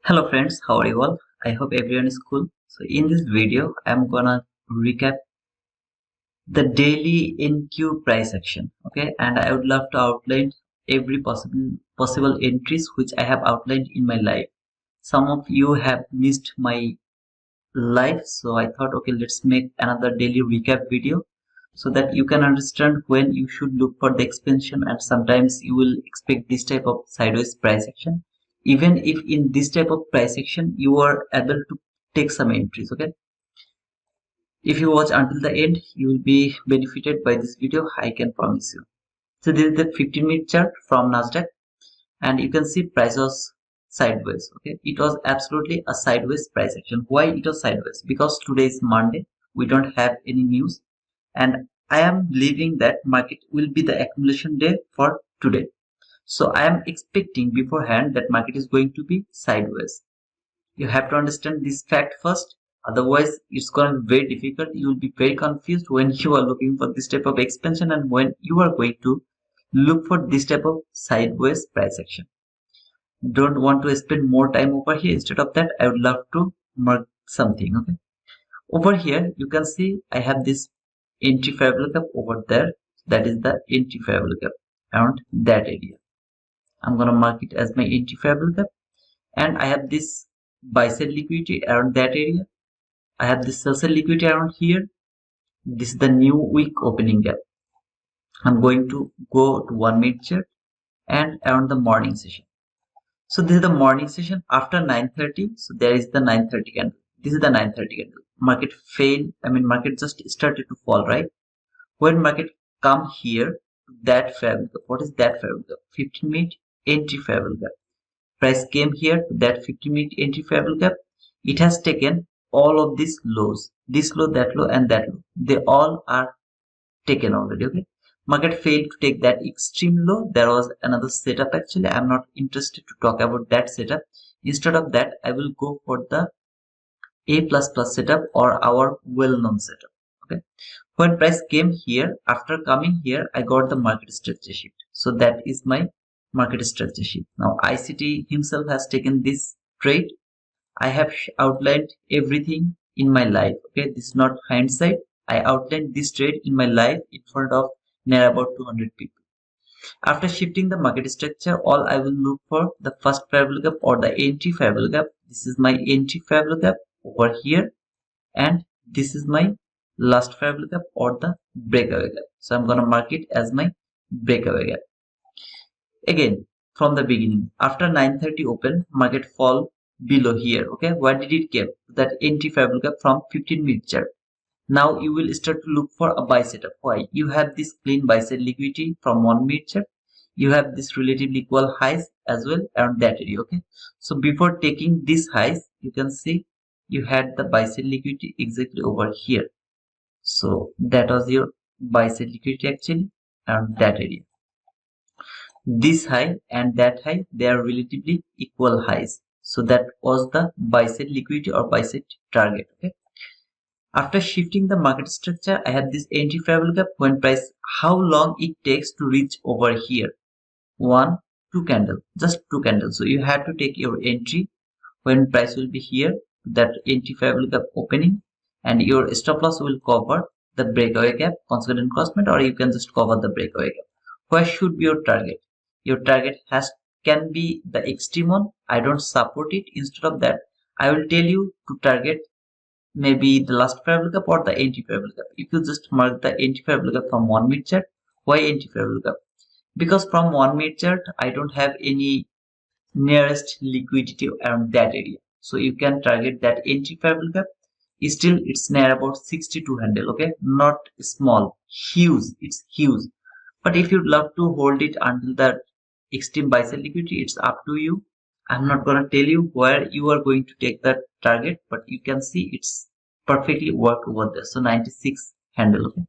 Hello friends, how are you all? I hope everyone is cool. So in this video, I'm gonna recap the daily NQ price action. Okay, and I would love to outline every possible entries which I have outlined in my life. Some of you have missed my life, so I thought, okay, let's make another daily recap video so that you can understand when you should look for the expansion, and sometimes you will expect this type of sideways price action even if in this type of price action you are able to take some entries. Okay, if you watch until the end you will be benefited by this video, I can promise you. So this is the 15-minute chart from Nasdaq, and you can see price was sideways. Okay, it was absolutely a sideways price action. Why it was sideways? Because today is Monday, we don't have any news, and I am believing that market will be the accumulation day for today. So I am expecting beforehand that market is going to be sideways. You have to understand this fact first, otherwise it's going to be very difficult. You will be very confused when you are looking for this type of expansion and when you are going to look for this type of sideways price action. Don't want to spend more time over here. Instead of that, I would love to mark something. Okay, over here you can see I have this entry fair gap over there. That is the entry fair gap around that area. I'm gonna mark it as my entry fair gap, and I have this buy side liquidity around that area. I have this sell side liquidity around here. This is the new week opening gap. I'm going to go to 1 minute chart and around the morning session. So this is the morning session after 9:30. So there is the 9:30 candle. This is the 9:30 candle. Market failed. Market just started to fall, right? When market come here, that fair gap. What is that fair gap? 15-minute entry fair gap. Price came here to that 15-minute entry fair gap. It has taken all of these lows, this low, that low, and that low. They all are taken already. Okay, market failed to take that extreme low. There was another setup. Actually, I'm not interested to talk about that setup. Instead of that, I will go for the A++ setup, or our well-known setup. Okay, when price came here, after coming here, I got the market structure shift. So that is my market structure shift. Now ICT himself has taken this trade. I have outlined everything in my life. Okay, this is not hindsight. I outlined this trade in my life in front of near about 200 people. After shifting the market structure, all I will look for the first fair value gap or the entry fair value gap. This is my entry fair value gap over here, and this is my last fair value gap or the breakaway gap. So I'm gonna mark it as my breakaway gap. Again, from the beginning, after 9:30 open, market fall below here. Okay, where did it came? That entry fair value gap from 15-minute chart. Now you will start to look for a buy setup. Why? You have this clean buy side liquidity from 1 minute chart. You have this relatively equal highs as well around that area. Okay, so before taking these highs, you can see you had the buy side liquidity exactly over here. So that was your buy side liquidity actually around that area. This high and that high, they are relatively equal highs. So that was the buy side liquidity or buy side target. Okay, after shifting the market structure, I have this entry fair value gap. When price, how long it takes to reach over here? One, two candle, just two candles. So you have to take your entry when price will be here, that entry fair value gap opening, and your stop loss will cover the breakaway gap, consequent crossment, or you can just cover the breakaway gap. Where should be your target? Your target can be the extreme one. I don't support it. Instead of that, I will tell you to target maybe the last fair value gap or the entry fair value gap. If you just mark the entry fair value gap from 1 minute chart, why entry fair value gap? Because from 1 minute chart, I don't have any nearest liquidity around that area. So you can target that entry fair value gap. Still, it's near about 62 handle. Okay, not small, huge. It's huge. But if you'd love to hold it until that extreme buy side liquidity, it's up to you. I'm not gonna tell you where you are going to take that target, but you can see it's perfectly worked over there. So 96 handle. Okay,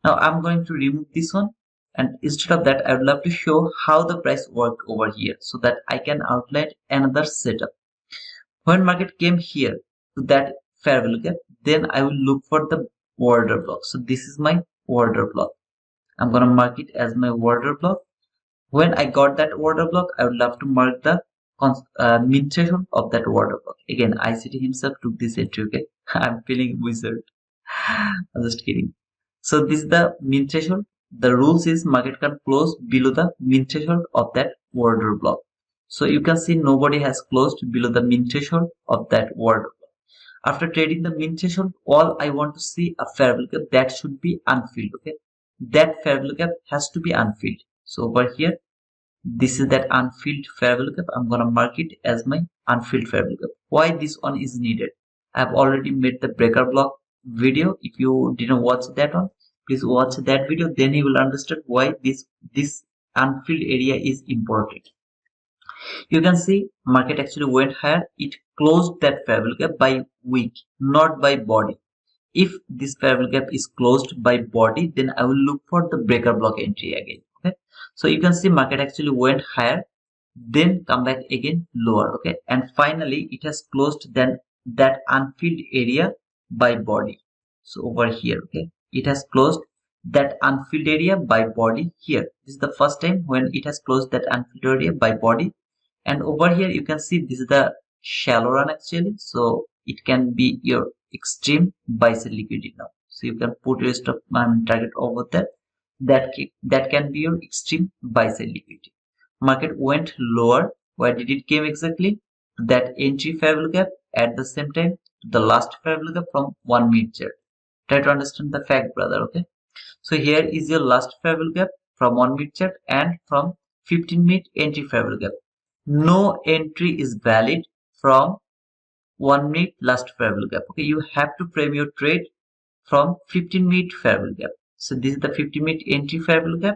now I'm going to remove this one, and instead of that, I would love to show how the price worked over here so that I can outline another setup. When market came here to that fair value gap, then I will look for the order block. So this is my order block. I'm gonna mark it as my order block. When I got that order block, I would love to mark the min threshold of that order block. Again, ICT himself took this entry. Okay, I'm feeling wizard. I'm just kidding. So this is the min threshold. The rules is market can close below the min threshold of that order block. So you can see nobody has closed below the min threshold of that order block. After trading the min threshold, all I want to see a fair value gap that should be unfilled. Okay, that fair value gap has to be unfilled. So over here, this is that unfilled fair value gap. I'm gonna mark it as my unfilled fair value gap. Why this one is needed? I've already made the breaker block video. If you didn't watch that one, please watch that video. Then you will understand why this unfilled area is important. You can see market actually went higher. It closed that fair value gap by wick, not by body. If this fair value gap is closed by body, then I will look for the breaker block entry again. Okay, so you can see market actually went higher, then come back again lower. Okay, and finally it has closed then that unfilled area by body. So over here, okay, it has closed that unfilled area by body here. This is the first time when it has closed that unfilled area by body. And over here you can see this is the shallow run actually, so it can be your extreme buy sell liquidity now. So you can put your stop target over there. That can be your extreme buy sell liquidity. Market went lower. Where did it came exactly? To that entry fair value gap, at the same time to the last fair value gap from 1 minute chart. Try to understand the fact, brother. Okay, so here is your last fair value gap from 1 minute chart and from 15-minute entry fair value gap. No entry is valid from 1 minute last fair value gap. Okay, you have to frame your trade from 15-minute fair value gap. So this is the 15-minute entry fair value gap.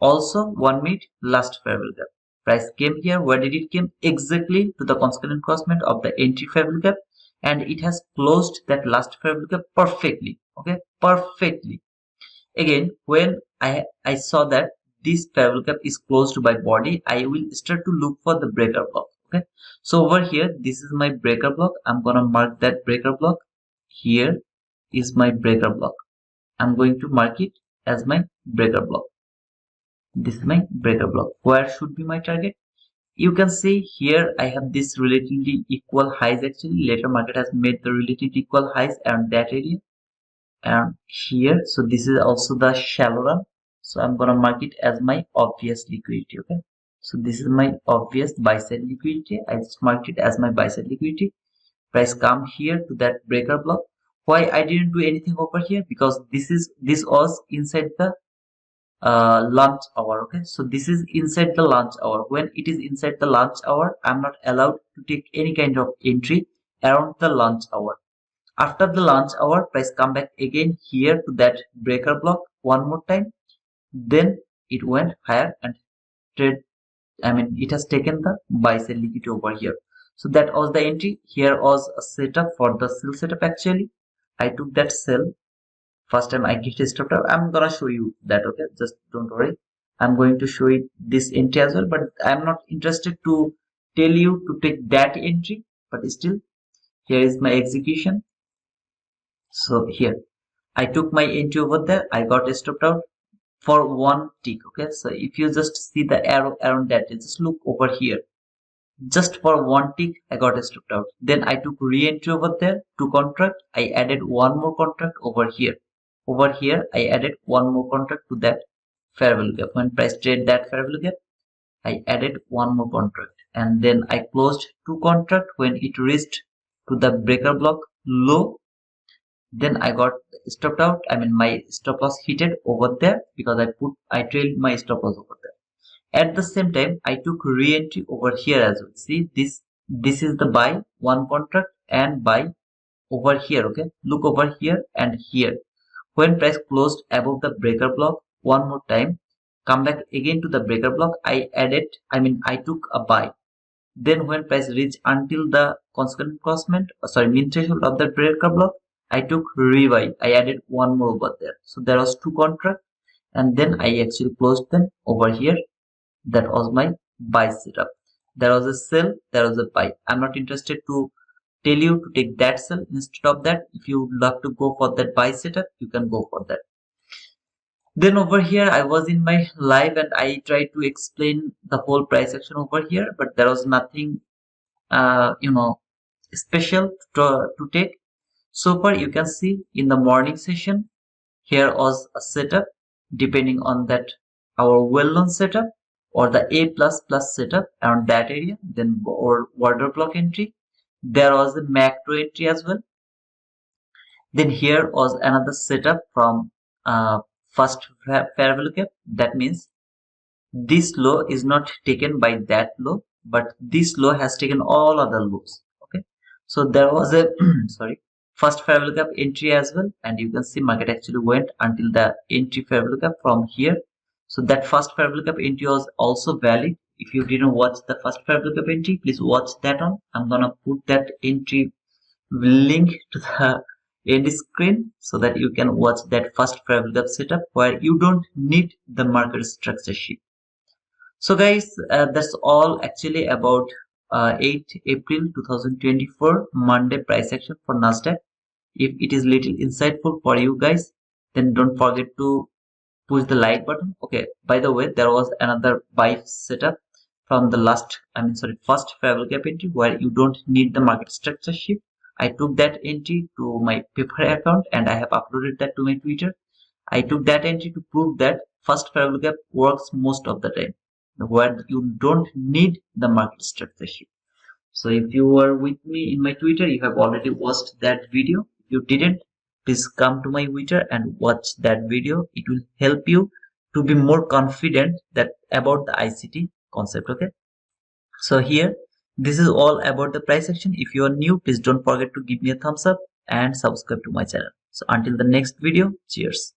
Also 1 minute last fair value gap. Price came here. Where did it came? Exactly to the consequent crossment of the entry fair value gap, and it has closed that last fair value gap perfectly. Okay, perfectly. Again, when I saw that this fair value gap is closed by body, I will start to look for the breaker block. Okay, so over here this is my breaker block. I'm gonna mark that breaker block. Here is my breaker block. I'm going to mark it as my breaker block. This is my breaker block. Where should be my target? You can see here I have this relatively equal highs. Actually later market has made the relatively equal highs around that area and here. So this is also the shallow run. So I'm gonna mark it as my obvious liquidity. Okay, so this is my obvious buy side liquidity. I just marked it as my buy side liquidity. Price come here to that breaker block. Why I didn't do anything over here? Because this was inside the lunch hour. Okay, so this is inside the lunch hour. When it is inside the lunch hour, I'm not allowed to take any kind of entry around the lunch hour. After the lunch hour, price come back again here to that breaker block one more time. Then it went higher and trade. It has taken the buy sell liquidity over here. So that was the entry. Here was a setup for the sell setup. Actually, I took that sell. First time I get stopped up. I'm gonna show you that. Okay, just don't worry. I'm going to show you this entry as well, but I'm not interested to tell you to take that entry. But still, here is my execution. So here I took my entry over there. I got stopped out for one tick. Okay, so if you just see the arrow around that, just look over here. Just for one tick, I got stopped out. Then I took re-entry over there to contract. I added one more contract over here. Over here, I added one more contract to that fair value gap. When price trade that fair value gap, I added one more contract, and then I closed two contract when it reached to the breaker block low. Then I got stopped out. My stop loss hit over there because I trailed my stop loss over there. At the same time, I took re-entry over here as well. See this is the buy one contract and buy over here. Okay, look over here and here. When price closed above the breaker block one more time, come back again to the breaker block. I took a buy. Then when price reached until the consequent crossment, min threshold of the breaker block, I took rebuy. I added one more over there. So there was two contract, and then I actually closed them over here. That was my buy setup. There was a sell, there was a buy. I'm not interested to tell you to take that sell. Instead of that, if you would love to go for that buy setup, you can go for that. Then over here I was in my live and I tried to explain the whole price action over here, but there was nothing special to take. So far you can see in the morning session here was a setup depending on that our well-known setup or the A plus plus setup around that area, then or order block entry. There was a macro entry as well. Then here was another setup from first fair value gap. That means this low is not taken by that low, but this low has taken all other lows. Okay, so there was a sorry, first fair value gap entry as well, and you can see market actually went until the entry fair value gap from here. So that first fair value gap entry was also valid. If you didn't watch the first fair value gap entry, please watch that on. I'm gonna put that entry link to the end screen so that you can watch that first fair value gap setup where you don't need the market structure sheet. So guys, that's all actually about 8 April 2024 Monday price action for Nasdaq. If it is little insightful for you guys, then don't forget to push the like button. Okay, by the way, there was another buy setup from the first fair value gap entry where you don't need the market structure sheet. I took that entry to my paper account and I have uploaded that to my Twitter. I took that entry to prove that first fair value gap works most of the time, where you don't need the market structure sheet. So if you were with me in my Twitter, you have already watched that video. If you didn't, please come to my Twitter and watch that video. It will help you to be more confident that about the ICT concept. Okay. So here, this is all about the price action. If you are new, please don't forget to give me a thumbs up and subscribe to my channel. So until the next video, cheers.